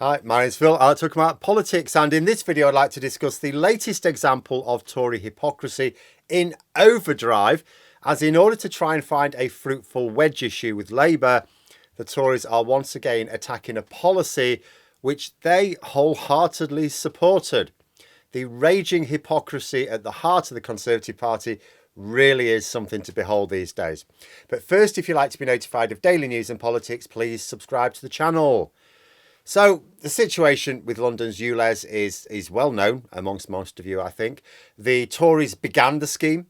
Hi, my name's Phil. I like to talk about politics, and in this video I'd like to discuss the latest example of Tory hypocrisy in overdrive, as in order to try and find a fruitful wedge issue with Labour, the Tories are once again attacking a policy which they wholeheartedly supported. The raging hypocrisy at the heart of the Conservative Party really is something to behold these days. But first, if you'd like to be notified of daily news and politics, please subscribe to the channel. So the situation with London's ULEZ is well known amongst most of you, I think. The Tories began the scheme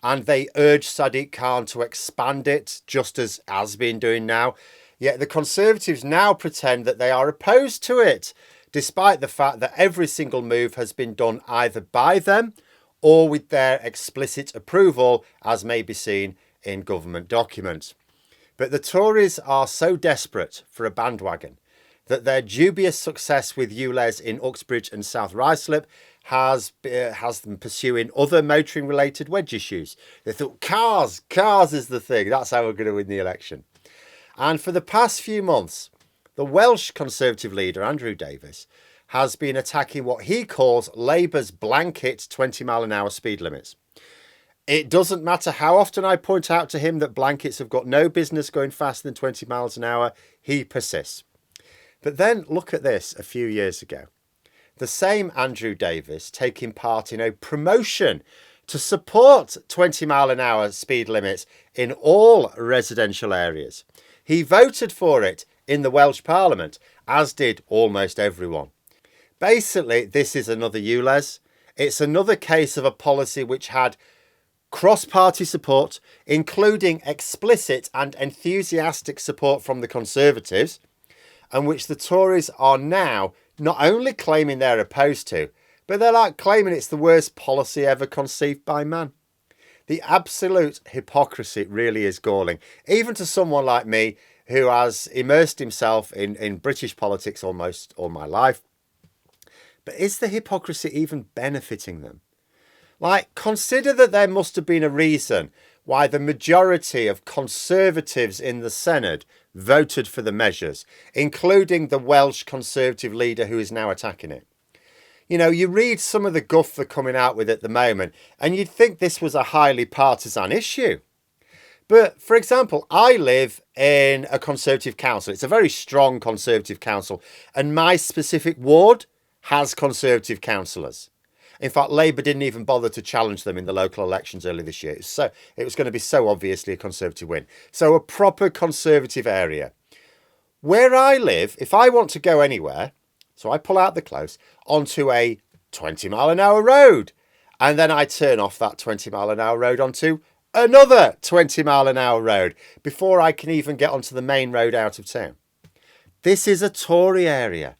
and they urged Sadiq Khan to expand it, just as has been doing now. Yet the Conservatives now pretend that they are opposed to it, despite the fact that every single move has been done either by them or with their explicit approval, as may be seen in government documents. But the Tories are so desperate for a bandwagon that their dubious success with ULEZ in Uxbridge and South Ruislip has them pursuing other motoring related wedge issues. They thought cars is the thing. That's how we're going to win the election. And for the past few months, the Welsh Conservative leader, Andrew Davies, has been attacking what he calls Labour's blanket 20-mile-an-hour speed limits. It doesn't matter how often I point out to him that blankets have got no business going faster than 20 miles an hour, he persists. But then look at this a few years ago. The same Andrew Davies taking part in a promotion to support 20-mile-an-hour speed limits in all residential areas. He voted for it in the Welsh Parliament, as did almost everyone. Basically, this is another ULEZ. It's another case of a policy which had cross-party support, including explicit and enthusiastic support from the Conservatives, and which the Tories are now not only claiming they're opposed to, but they're like claiming it's the worst policy ever conceived by man. The absolute hypocrisy really is galling, even to someone like me who has immersed himself in British politics almost all my life. But is the hypocrisy even benefiting them? Like, consider that there must have been a reason why the majority of Conservatives in the Senate voted for the measures, including the Welsh Conservative leader who is now attacking it. You know, you read some of the guff they're coming out with at the moment, and you'd think this was a highly partisan issue. But, for example, I live in a Conservative council. It's a very strong Conservative council, and my specific ward has Conservative councillors. In fact, Labour didn't even bother to challenge them in the local elections early this year. So it was going to be so obviously a Conservative win. So a proper Conservative area. Where I live, if I want to go anywhere, so I pull out the close onto a 20-mile-an-hour road, and then I turn off that 20-mile-an-hour road onto another 20-mile-an-hour road before I can even get onto the main road out of town. This is a Tory area.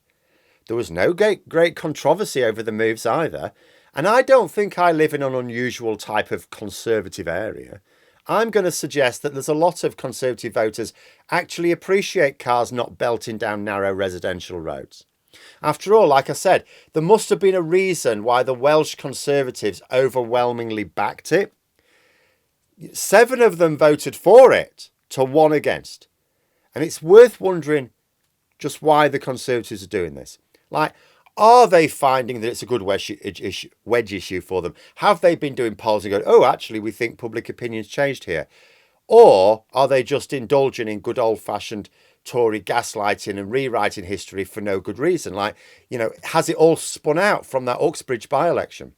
There was no great controversy over the moves either, and I don't think I live in an unusual type of Conservative area. I'm going to suggest that there's a lot of Conservative voters actually appreciate cars not belting down narrow residential roads. After all, like I said, there must have been a reason why the Welsh Conservatives overwhelmingly backed it. 7 of them voted for it to 1 against. And it's worth wondering just why the Conservatives are doing this. Like, are they finding that it's a good wedge issue for them? Have they been doing polls and going, oh, actually, we think public opinion's changed here? Or are they just indulging in good old-fashioned Tory gaslighting and rewriting history for no good reason? Like, you know, has it all spun out from that Uxbridge by-election?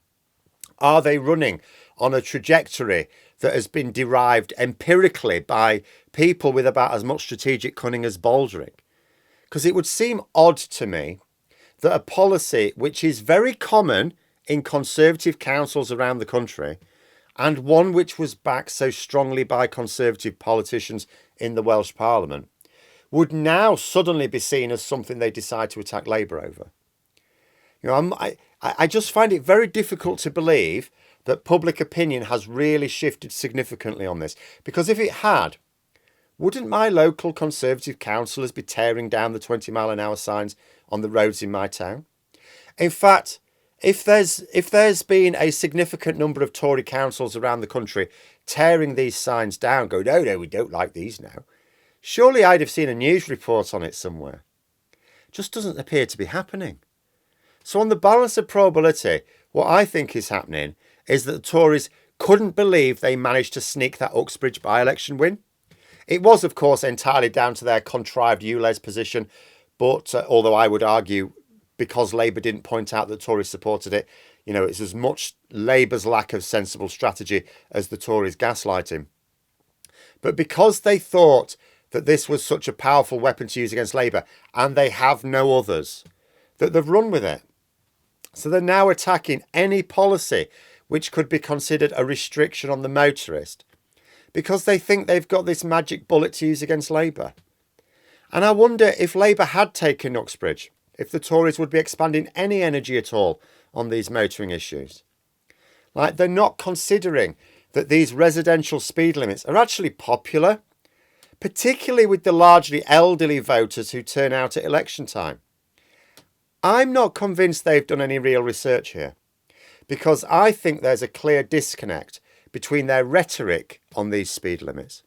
Are they running on a trajectory that has been derived empirically by people with about as much strategic cunning as Baldrick? Because it would seem odd to me that a policy which is very common in Conservative councils around the country, and one which was backed so strongly by Conservative politicians in the Welsh Parliament, would now suddenly be seen as something they decide to attack Labour over. You know, I just find it very difficult to believe that public opinion has really shifted significantly on this, because if it had, wouldn't my local Conservative councillors be tearing down the 20-mile-an-hour signs on the roads in my town? In fact, if there's been a significant number of Tory councils around the country tearing these signs down, going, no, we don't like these now, surely I'd have seen a news report on it somewhere. just doesn't appear to be happening. So on the balance of probability, what I think is happening is that the Tories couldn't believe they managed to sneak that Uxbridge by-election win. It was, of course, entirely down to their contrived ULEZ position, but although I would argue because Labour didn't point out that Tories supported it, you know, it's as much Labour's lack of sensible strategy as the Tories gaslighting. But because they thought that this was such a powerful weapon to use against Labour, and they have no others, that they've run with it. So they're now attacking any policy which could be considered a restriction on the motorist because they think they've got this magic bullet to use against Labour. And I wonder if Labour had taken Uxbridge, if the Tories would be expanding any energy at all on these motoring issues. Like, they're not considering that these residential speed limits are actually popular, particularly with the largely elderly voters who turn out at election time. I'm not convinced they've done any real research here, because I think there's a clear disconnect between their rhetoric on these speed limits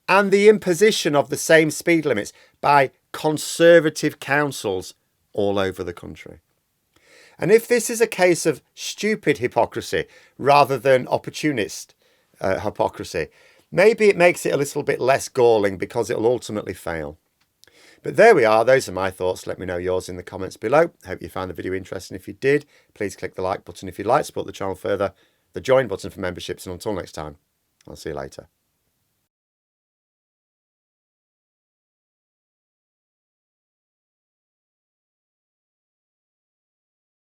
and the imposition of the same speed limits by conservative councils all over the country. And if this is a case of stupid hypocrisy rather than opportunist hypocrisy, maybe it makes it a little bit less galling because it'll ultimately fail. But there we are. Those are my thoughts. Let me know yours in the comments below. Hope you found the video interesting. If you did, please click the like button if you'd like to support the channel further, the join button for memberships, and until next time, I'll see you later.